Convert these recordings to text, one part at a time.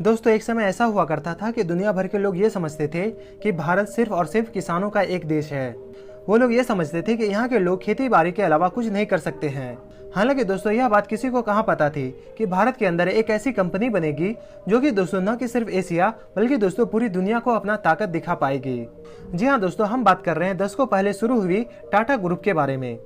दोस्तों एक समय ऐसा हुआ करता था कि दुनिया भर के लोग ये समझते थे कि भारत सिर्फ और सिर्फ किसानों का एक देश है। वो लोग ये समझते थे कि यहाँ के लोग खेती बाड़ी के अलावा कुछ नहीं कर सकते हैं। हालांकि दोस्तों यह बात किसी को कहाँ पता थी कि भारत के अंदर एक ऐसी कंपनी बनेगी जो कि दोस्तों न कि सिर्फ एशिया बल्कि दोस्तों पूरी दुनिया को अपना ताकत दिखा पाएगी। जी हाँ दोस्तों, हम बात कर रहे हैं दशकों पहले शुरू हुई टाटा ग्रुप के बारे में,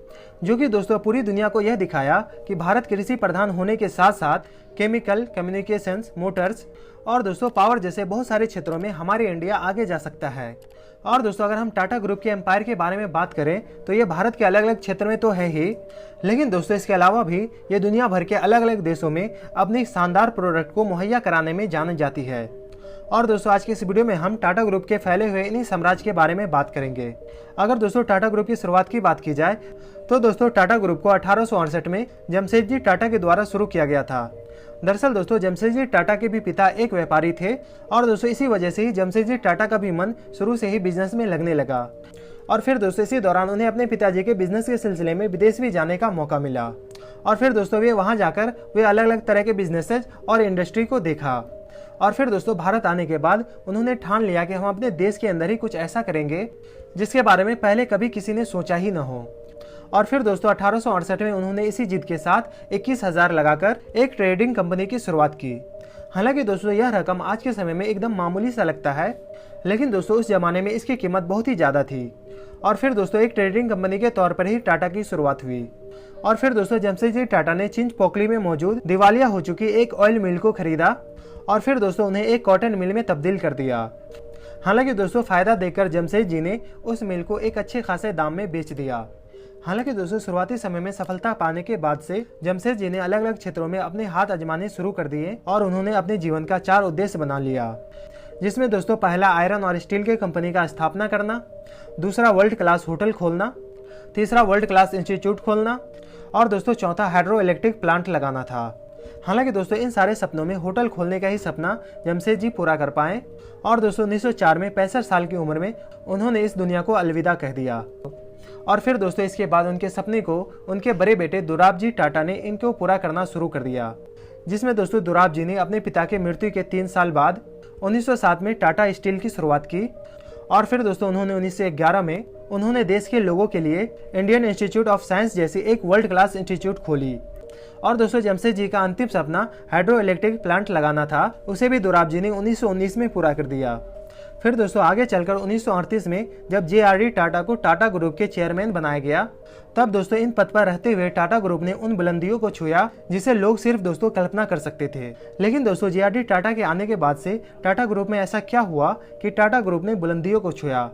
जो कि दोस्तों पूरी दुनिया को यह दिखाया कि भारत कृषि प्रधान होने के साथ साथ केमिकल, कम्युनिकेशंस, मोटर्स और दोस्तों पावर जैसे बहुत सारे क्षेत्रों में हमारे इंडिया आगे जा सकता है। और दोस्तों अगर हम टाटा ग्रुप के एम्पायर के बारे में बात करें तो ये भारत के अलग अलग क्षेत्र में तो है ही, लेकिन दोस्तों इसके अलावा भी ये दुनिया भर के अलग अलग देशों में अपनी शानदार प्रोडक्ट को मुहैया कराने में जानी जाती है। और दोस्तों आज की इस वीडियो में हम टाटा ग्रुप के फैले हुए इन्हीं साम्राज्य के बारे में बात करेंगे। अगर दोस्तों टाटा ग्रुप की शुरुआत की बात की जाए तो दोस्तों टाटा ग्रुप को 1868 में जमशेदजी टाटा के द्वारा शुरू किया गया था। दरअसल दोस्तों जमशेदजी टाटा के भी पिता एक व्यापारी थे और दोस्तों इसी वजह से ही जमशेदजी टाटा का भी मन शुरू से ही बिजनेस में लगने लगा। और फिर दोस्तों इसी दौरान उन्हें अपने पिताजी के बिजनेस के सिलसिले में विदेश भी जाने का मौका मिला। और फिर दोस्तों वे वहां जाकर वे अलग अलग तरह के बिजनेसेस और इंडस्ट्री को देखा। और फिर दोस्तों भारत आने के बाद उन्होंने ठान लिया कि हम अपने देश के अंदर ही कुछ ऐसा करेंगे जिसके बारे में पहले कभी किसी ने सोचा ही न हो। और फिर दोस्तों 1868 में उन्होंने इसी जिद के साथ 21,000 लगाकर एक ट्रेडिंग कंपनी की शुरुआत की। हालांकि दोस्तों यह रकम आज के समय में एकदम मामूली सा लगता है, लेकिन दोस्तों उस जमाने में इसकी कीमत बहुत ही ज़्यादा थी। और फिर दोस्तों एक ट्रेडिंग कंपनी के तौर पर ही टाटा की शुरुआत हुई। और फिर दोस्तों जमशेदजी टाटा ने चिंचपोकली में मौजूद दिवालिया हो चुकी एक ऑयल मिल को खरीदा और फिर दोस्तों उन्हें एक कॉटन मिल में तब्दील कर दिया। हालांकि दोस्तों फायदा देखकर जमशेदजी ने उस मिल को एक अच्छे खासे दाम में बेच दिया। हालांकि दोस्तों शुरुआती समय में सफलता पाने के बाद से जमशेदजी ने अलग अलग क्षेत्रों में अपने हाथ आजमाने शुरू कर दिए और उन्होंने अपने जीवन का 4 उद्देश्य बना लिया, जिसमें दोस्तों पहला आयरन और स्टील के कंपनी का स्थापना करना, दूसरा वर्ल्ड क्लास होटल खोलना, तीसरा वर्ल्ड क्लास इंस्टीट्यूट खोलना और दोस्तों चौथा हाइड्रो इलेक्ट्रिक प्लांट लगाना था। हालांकि दोस्तों इन सारे सपनों में होटल खोलने का ही सपना जमशेदजी पूरा कर पाए और दोस्तों 1904 में 65 साल की उम्र में उन्होंने इस दुनिया को अलविदा कह दिया। और फिर दोस्तों इसके बाद उनके सपने को उनके बड़े बेटे दोराबजी टाटा ने इनको पूरा करना शुरू कर दिया, जिसमें दोस्तों दोराबजी ने अपने पिता के मृत्यु के 3 साल बाद 1907 में टाटा स्टील की शुरुआत की। और फिर दोस्तों उन्होंने 1911 में उन्होंने देश के लोगों के लिए इंडियन इंस्टीट्यूट ऑफ साइंस जैसी एक वर्ल्ड क्लास इंस्टीट्यूट खोली। और दोस्तों जमशेदजी का अंतिम सपना हाइड्रो इलेक्ट्रिक प्लांट लगाना था, उसे भी दोराबजी ने 1919 में पूरा कर दिया। फिर दोस्तों आगे चलकर 1938 में जब JRD टाटा को टाटा ग्रुप के चेयरमैन बनाया गया, तब दोस्तों इन पद पर रहते हुए टाटा ग्रुप ने उन बुलंदियों को छुआ जिसे लोग सिर्फ दोस्तों कल्पना कर सकते थे। लेकिन दोस्तों JRD टाटा के आने के बाद से टाटा ग्रुप में ऐसा क्या हुआ कि टाटा ग्रुप ने बुलंदियों को छुआ?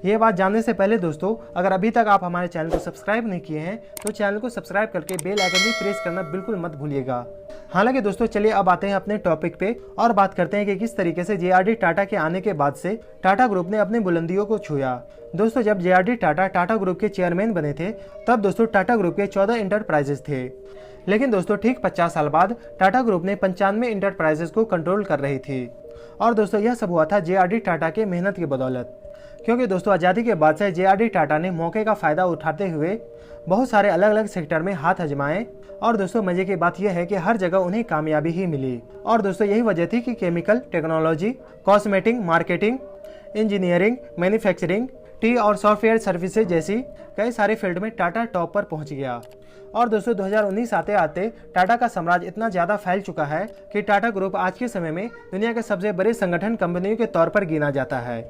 ये बात जानने से पहले दोस्तों अगर अभी तक आप हमारे चैनल को सब्सक्राइब नहीं किए हैं तो चैनल को सब्सक्राइब करके बेल आइकन भी प्रेस करना बिल्कुल मत भूलिएगा। हालांकि दोस्तों चलिए अब आते हैं अपने टॉपिक पे और बात करते हैं कि किस तरीके से JRD टाटा के आने के बाद से टाटा ग्रुप ने अपनी बुलंदियों को छुआ। दोस्तों जब JRD टाटा टाटा ग्रुप के चेयरमैन बने थे तब दोस्तों टाटा ग्रुप के 14 इंटरप्राइजेस थे, लेकिन दोस्तों ठीक 50 साल बाद टाटा ग्रुप ने 95 इंटरप्राइजेस को कंट्रोल कर रही थी। और दोस्तों यह सब हुआ था JRD टाटा के मेहनत की बदौलत, क्योंकि दोस्तों आज़ादी के बाद से JRD टाटा ने मौके का फायदा उठाते हुए बहुत सारे अलग अलग सेक्टर में हाथ आजमाए। और दोस्तों मजे की बात यह है कि हर जगह उन्हें कामयाबी ही मिली। और दोस्तों यही वजह थी कि chemical, technology, cosmetic, marketing, engineering, manufacturing, T और सॉफ्टवेयर सर्विसेज जैसी कई सारे फील्ड में टाटा टॉप पर पहुंच गया। और दोस्तों 2019 आते आते टाटा का साम्राज्य इतना ज़्यादा फैल चुका है कि टाटा ग्रुप आज के समय में दुनिया के सबसे बड़े संगठन कंपनियों के तौर पर गिना जाता है।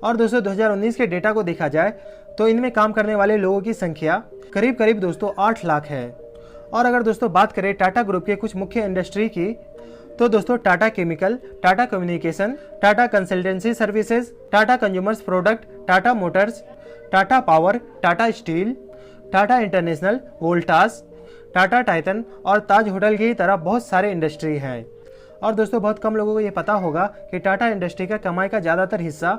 और दोस्तों 2019 के डेटा को देखा जाए तो इनमें काम करने वाले लोगों की संख्या करीब करीब दोस्तों 8 लाख है। और अगर दोस्तों बात करें टाटा ग्रुप के कुछ मुख्य इंडस्ट्री की तो दोस्तों Tata chemical, Tata communication, Tata consultancy services, Tata consumers product, Tata Motors, Tata power, Tata steel, Tata international, Voltas, Tata Titan और ताज होटल की तरह बहुत सारे इंडस्ट्री हैं। और दोस्तों बहुत कम लोगों को ये पता होगा कि टाटा इंडस्ट्री का कमाई का ज़्यादातर हिस्सा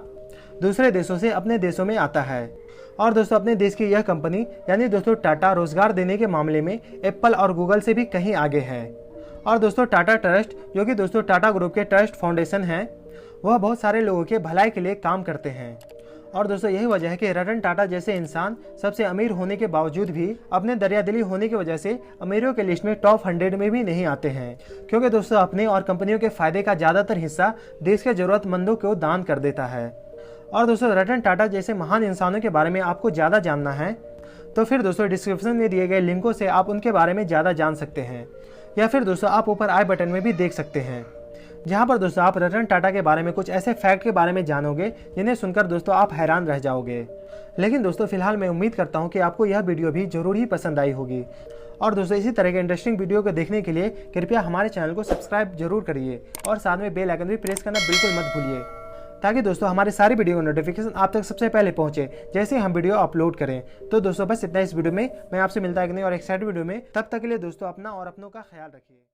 दूसरे देशों से अपने देशों में आता है। और दोस्तों अपने देश की यह कंपनी यानी दोस्तों टाटा रोजगार देने के मामले में एप्पल और गूगल से भी कहीं आगे है। और दोस्तों टाटा ट्रस्ट, जो कि दोस्तों टाटा ग्रुप के ट्रस्ट फाउंडेशन है, वह बहुत सारे लोगों के भलाई के लिए काम करते हैं। और दोस्तों यही वजह है कि रतन टाटा जैसे इंसान सबसे अमीर होने के बावजूद भी अपने दरियादिली होने की वजह से अमीरों के लिस्ट में टॉप 100 में भी नहीं आते हैं, क्योंकि दोस्तों अपने और कंपनियों के फायदे का ज़्यादातर हिस्सा देश के ज़रूरतमंदों को दान कर देता है। और दोस्तों रतन टाटा जैसे महान इंसानों के बारे में आपको ज़्यादा जानना है तो फिर दोस्तों डिस्क्रिप्शन में दिए गए लिंकों से आप उनके बारे में ज़्यादा जान सकते हैं, या फिर दोस्तों आप ऊपर आई बटन में भी देख सकते हैं, जहां पर दोस्तों आप रतन टाटा के बारे में कुछ ऐसे फैक्ट के बारे में जानोगे जिन्हें सुनकर दोस्तों आप हैरान रह जाओगे। लेकिन दोस्तों फिलहाल मैं उम्मीद करता हूं कि आपको यह वीडियो भी जरूर ही पसंद आई होगी। और दोस्तों इसी तरह के इंटरेस्टिंग वीडियो को देखने के लिए कृपया हमारे चैनल को सब्सक्राइब जरूर करिए और साथ में बेल आइकन भी प्रेस करना बिल्कुल मत भूलिए, ताकि दोस्तों हमारे सारी वीडियो का नोटिफिकेशन आप तक सबसे पहले पहुंचे जैसे हम वीडियो अपलोड करें। तो दोस्तों बस इतना इस वीडियो में, मैं आपसे मिलता है एक नई और एक्साइटेड वीडियो में। तब तक के लिए दोस्तों अपना और अपनों का ख्याल रखिए।